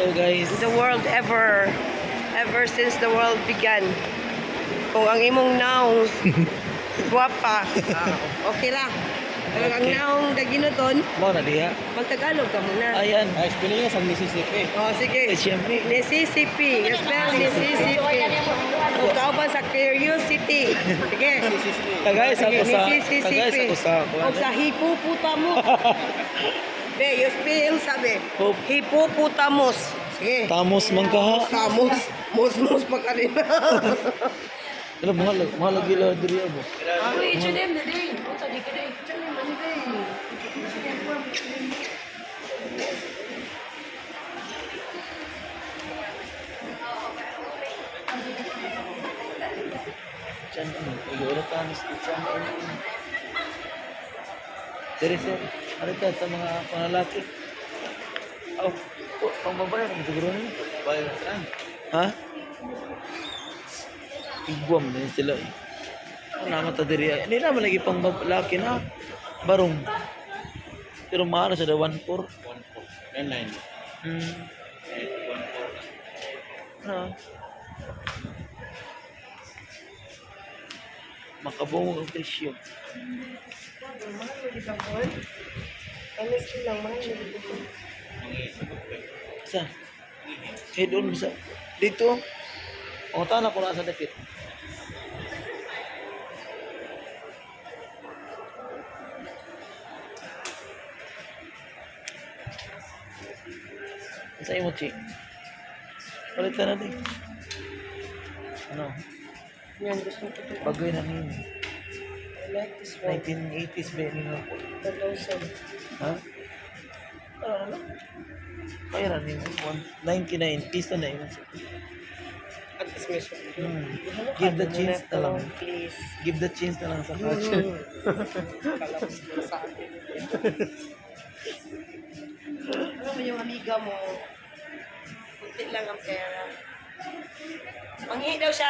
Hello guys. in the world ever since the world began. Kung ang imong naong guwapa, okay lang. Pero ang naong daginuton, Mo na diha. magtagalog ka muna. Ayan. Ay, spelling niya sa Mississippi. Oh, sige. Siyempre. Mississippi. Spell Mississippi. O kauban sa curiosity. Sige. Tagay sa Sige, usa. Mississippi. Tagay sa usa. O sa hippopotamus. Be, you spell sabi. Hippopotamus. Sige. Tamos man ka ha. Tamos. Mus pa ka rin. Pero mahal gila diri abo. Wait, your name na din. O sa di ka din. Diyan ano, igoro tamis diyan. Diri sir, arita sa mga panlalaki. Oh, pang babae ang siguro ni. Bayar kan. Ha? Igwam na sila. Ano mata diri. Hindi naman lagi pang lalaki na. Barong. Pero mahal sa 1.4. 1.4. 9. Ah. Makabungog ang presyo. Sa? Doon bisa. Dito. O tanah ko na sa dakit. Sa imo chi. Palitan natin. Ano? Yan, gusto ko ito. Bagay na niyo. I like this one. 1980s ba yun nga po? 1,000. Ha? Ano? Kaya na niyo. 99 piso na yun. At this mission. Give the chance na lang. Please. Give the chance na lang sa culture. Kalabas mo sa akin. Ano mo yung amiga mo? Kunti lang ang pera. Manghihi daw siya.